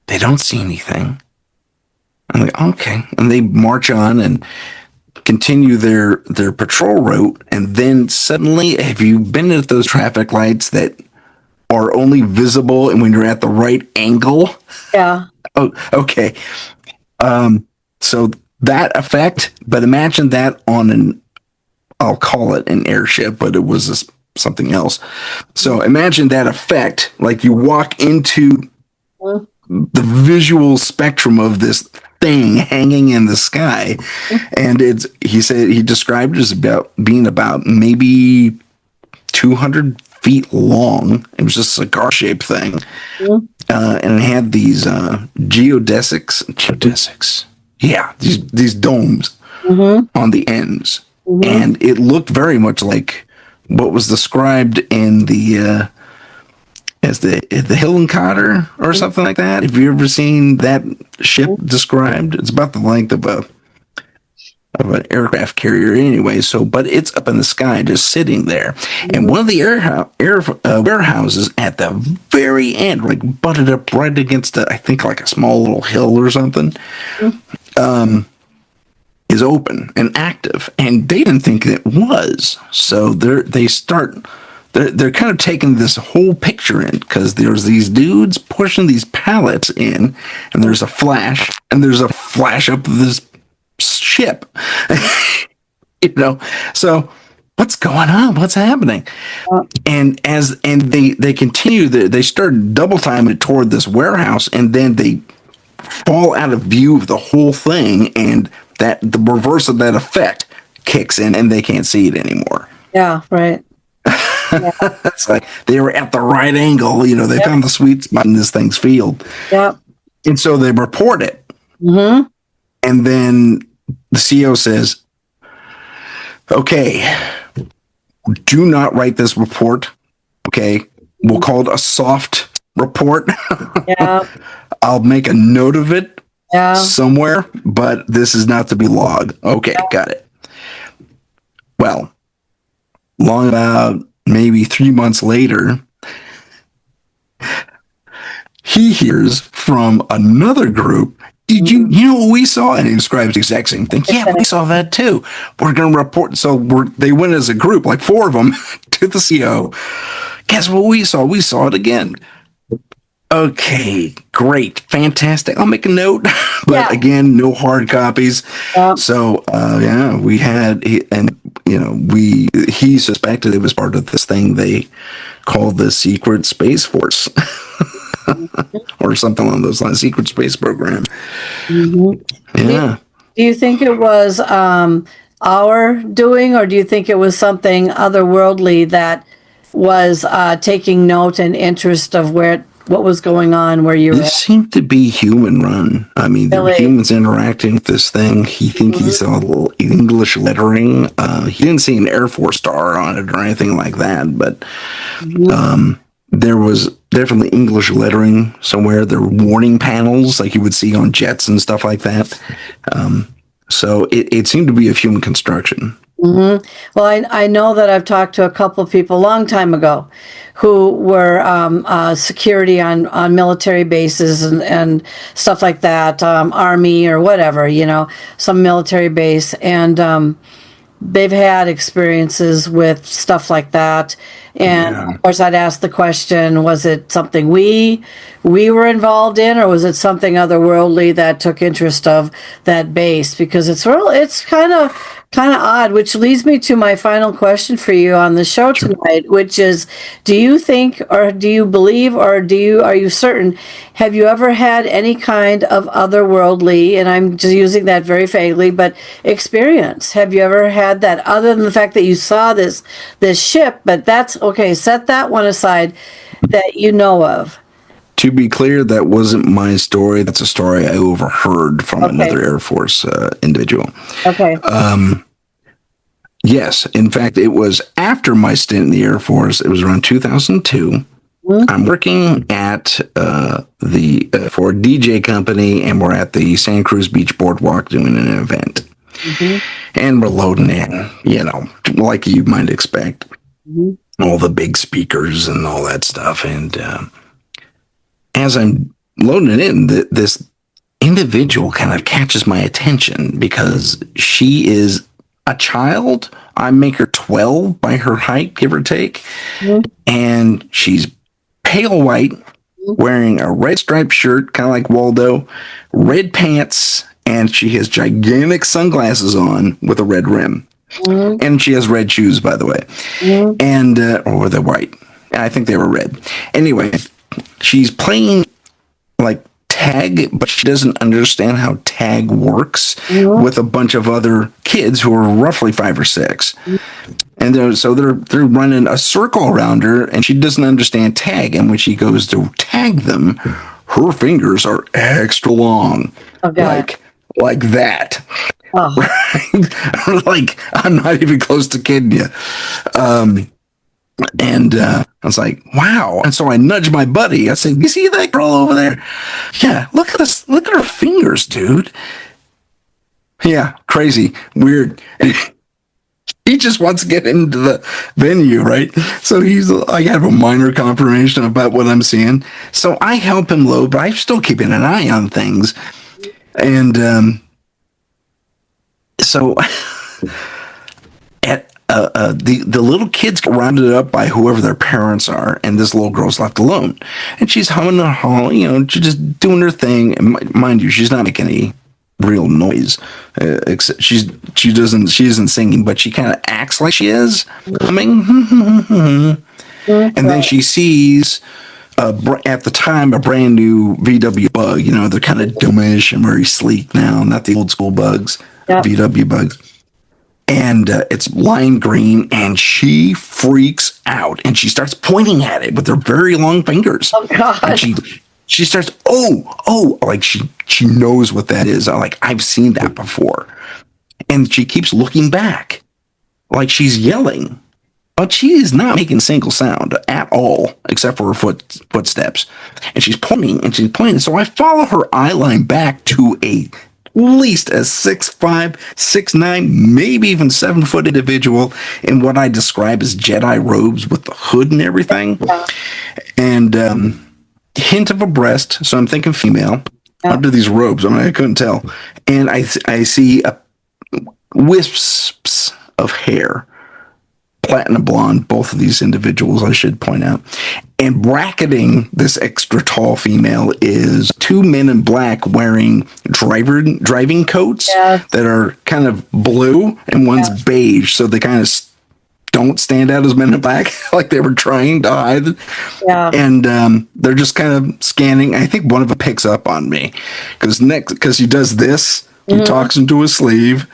They don't see anything. I'm like, okay. And they march on and continue their patrol route. And then suddenly, have you been at those traffic lights that are only visible and when you're at the right angle? Yeah. Oh, okay. So that effect, but imagine that on I'll call it an airship, but it was something else. So imagine that effect, like you walk into the visual spectrum of this thing hanging in the sky. And he described it as being about maybe 200 feet long. It was just a cigar-shaped thing. And it had these geodesics. Yeah, these domes on the ends. And it looked very much like what was described in as the Hillenkotter or something like that. Have you ever seen that ship described? It's about the length of an aircraft carrier anyway. So, but it's up in the sky, just sitting there. And one of the warehouses at the very end, like butted up right against I think like a small little hill or something, is open and active. And they didn't think it was. So they're kind of taking this whole picture in, because there's these dudes pushing these pallets in, and there's a flash up of this ship. So what's going on? What's happening? And they continue, they start double timing it toward this warehouse, and then they fall out of view of the whole thing, and that the reverse of that effect kicks in, and they can't see it anymore. Yeah, right. Yeah. It's like they were at the right angle. They found the sweet spot in this thing's field. Yeah. And so they report it. Mm-hmm. And then the CEO says, okay, do not write this report. Okay. We'll call it a soft report. Yeah. I'll make a note of it somewhere, but this is not to be logged. Okay. Got it. Well, long about maybe 3 months later, he hears from another group, did you know what we saw? And he describes the exact same thing. Yeah, we saw that too. We're going to report. So they went as a group, like 4 of them, to the CEO. Guess what we saw? We saw it again. Okay, great, fantastic. I'll make a note, but Yeah. again, no hard copies. Yeah. So, we had, he suspected it was part of this thing they call the Secret Space Force or something along those lines, Secret Space Program. Yeah. Do you think it was our doing, or do you think it was something otherworldly that was taking note and interest of what was going on where you were? This seemed to be human run. I mean, there were Really? humans interacting with this thing. He saw a little English lettering. He didn't see an Air Force star on it or anything like that, but there was definitely English lettering somewhere. There were warning panels like you would see on jets and stuff like that. So it seemed to be of human construction. Well, I know that I've talked to a couple of people a long time ago who were security on military bases and stuff like that, Army or whatever, some military base. And they've had experiences with stuff like that. And of course, I'd ask the question, was it something we were involved in, or was it something otherworldly that took interest of that base? Because it's kind of odd, which leads me to my final question for you on the show tonight, which is, do you think, or do you believe, or are you certain, have you ever had any kind of otherworldly, and I'm just using that very vaguely, but experience? Have you ever had that, other than the fact that you saw this ship, but that's, okay, set that one aside, that you know of? To be clear, that wasn't my story. That's a story I overheard from another Air Force individual. Okay. Yes. In fact, it was after my stint in the Air Force. It was around 2002. I'm working at for a DJ company, and we're at the Santa Cruz Beach Boardwalk doing an event. And we're loading in, like you might expect. All the big speakers and all that stuff. And as I'm loading it in, this individual kind of catches my attention because she is a child. I make her 12 by her height, give or take. And she's pale white, wearing a red striped shirt, kind of like Waldo, red pants, and she has gigantic sunglasses on with a red rim. And she has red shoes, by the way. And, or they're white. I think they were red. Anyway, she's playing like tag, but she doesn't understand how tag works with a bunch of other kids who are roughly 5 or 6. And they're running a circle around her, and she doesn't understand tag. And when she goes to tag them, her fingers are extra long, like that. Like, I'm not even close to kidding you. And I was like, wow. And so I nudged my buddy. I said, you see that girl over there? Yeah, look at this. Look at her fingers, dude. Yeah, crazy, weird. He just wants to get into the venue, right? So I have a minor confirmation about what I'm seeing. So I help him load, but I'm still keeping an eye on things. And so at the little kids get rounded up by whoever their parents are, and this little girl's left alone, and she's humming her hall, she's just doing her thing. And mind you, she's not making any real noise. Except she isn't singing, but she kind of acts like she is humming. And then she sees at the time a brand new VW bug. They're kind of dumbish and very sleek now, not the old school bugs. Yep. VW bugs. And it's lime green, and she freaks out, and she starts pointing at it with her very long fingers. Oh, God. And she starts, like she knows what that is. I've seen that before. And she keeps looking back, like she's yelling, but she is not making a single sound at all, except for her footsteps. And she's pointing, and she's pointing. So I follow her eye line back to at least a 6'5", 6'9", maybe even 7-foot individual in what I describe as Jedi robes with the hood and everything. Yeah. And hint of a breast, so I'm thinking female, under these robes. I couldn't tell. And I see wisps of hair platinum blonde, both of these individuals, I should point out. And bracketing this extra tall female is two men in black wearing driving coats that are kind of blue and one's beige. So they kind of don't stand out as men in black, like they were trying to hide. Yeah. And they're just kind of scanning. I think one of them picks up on me because he does this. He talks into his sleeve.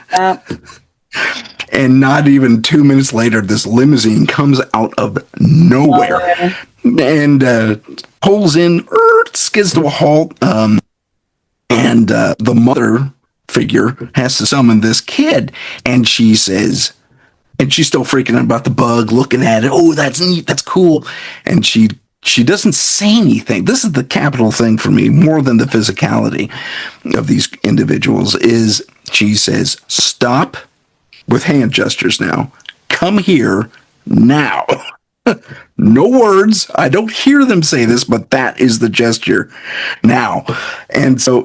And not even 2 minutes later, this limousine comes out of nowhere and pulls in, skids to a halt. And the mother figure has to summon this kid. And she says, and she's still freaking out about the bug, looking at it. Oh, that's neat. That's cool. And she doesn't say anything. This is the capital thing for me, more than the physicality of these individuals, is she says, stop, with hand gestures now. Come here now. No words. I don't hear them say this, but that is the gesture now. And so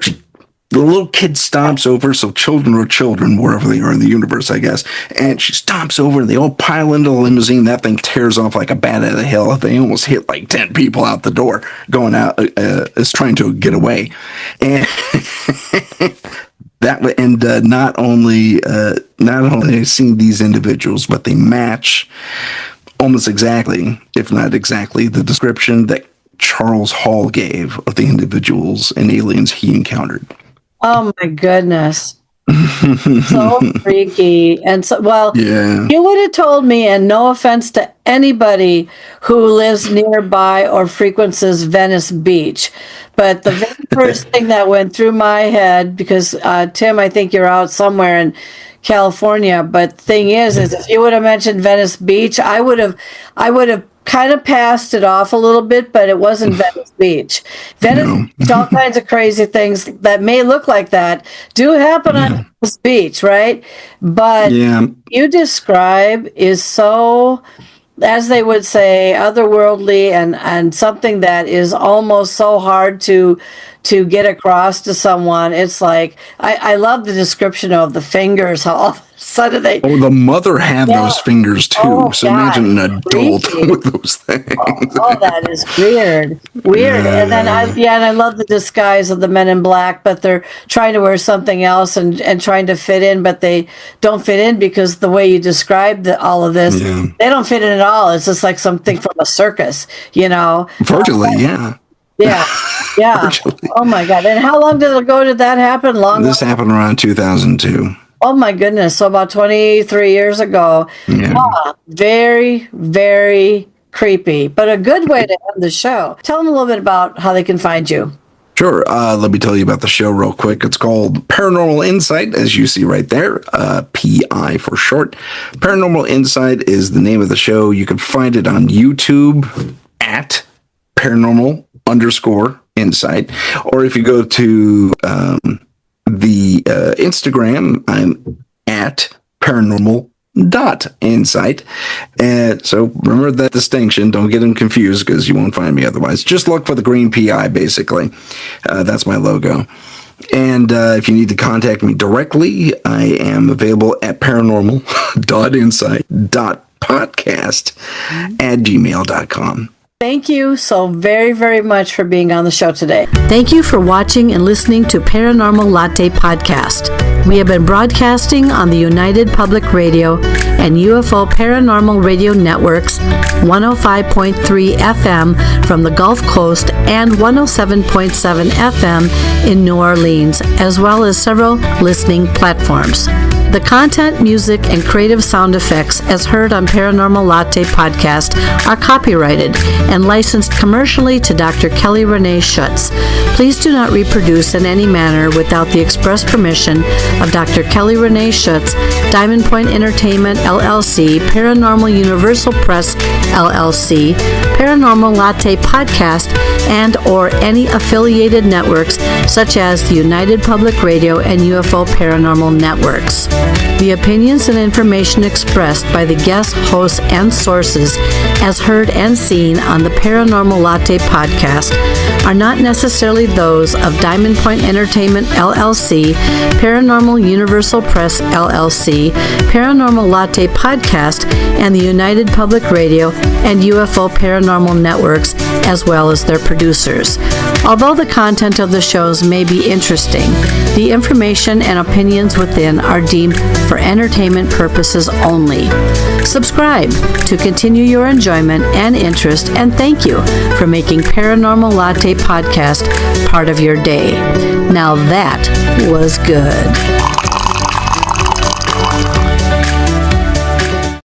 the little kid stomps over. So children are children, wherever they are in the universe, I guess. And she stomps over and they all pile into the limousine. That thing tears off like a bat out of hell. They almost hit like 10 people out the door going out, is trying to get away. And not only seeing these individuals, but they match almost exactly, if not exactly, the description that Charles Hall gave of the individuals and aliens he encountered. Oh my goodness. So freaky. And so, you would have told me, and no offense to anybody who lives nearby or frequents Venice Beach, but the very first thing that went through my head, because Tim, I think you're out somewhere in California, but the thing is if you would have mentioned Venice Beach, I would have kind of passed it off a little bit, but it wasn't Venice Beach. Venice Beach, all kinds of crazy things that may look like that do happen on Venice Beach, right? But you describe is so, as they would say, otherworldly and something that is almost so hard to get across to someone. It's like, I love the description of the fingers, how all of a sudden they... Oh, the mother had those fingers too. So God, imagine an adult with those things. Oh, that is weird. And then I love the disguise of the men in black, but they're trying to wear something else and trying to fit in, but they don't fit in because the way you described all of this, they don't fit in at all. It's just like something from a circus, Virtually, yeah. Virtually. Oh my God. And how long did that happen? This happened around 2002. Oh my goodness. So about 23 years ago. Yeah. Very, very creepy, but a good way to end the show. Tell them a little bit about how they can find you. Sure. Let me tell you about the show real quick. It's called Paranormal Insight, as you see right there, PI for short. Paranormal Insight is the name of the show. You can find it on YouTube at paranormal_insight. Or if you go to the Instagram, I'm at paranormal.insight. And so remember that distinction. Don't get them confused because you won't find me otherwise. Just look for the green PI, basically. That's my logo. And if you need to contact me directly, I am available at paranormal.insight.podcast@gmail.com. Thank you so very, very much for being on the show today. Thank you for watching and listening to Paranormal Latte Podcast. We have been broadcasting on the United Public Radio and UFO Paranormal Radio Networks, 105.3 FM from the Gulf Coast and 107.7 FM in New Orleans, as well as several listening platforms. The content, music, and creative sound effects as heard on Paranormal Latte Podcast are copyrighted and licensed commercially to Dr. Kelly Renee Schutz. Please do not reproduce in any manner without the express permission of Dr. Kelly Renee Schutz, Diamond Point Entertainment, LLC, Paranormal Universal Press, LLC, Paranormal Latte Podcast, and or any affiliated networks such as the United Public Radio and UFO Paranormal Networks. The opinions and information expressed by the guests, hosts, and sources as heard and seen on the Paranormal Latte Podcast are not necessarily those of Diamond Point Entertainment, LLC, Paranormal Universal Press, LLC, Paranormal Latte Podcast, and the United Public Radio and UFO Paranormal Networks, as well as their producers. Although the content of the shows may be interesting, the information and opinions within are deemed for entertainment purposes only. Subscribe to continue your enjoyment and interest, and thank you for making Paranormal Latte Podcast part of your day. Now that was good.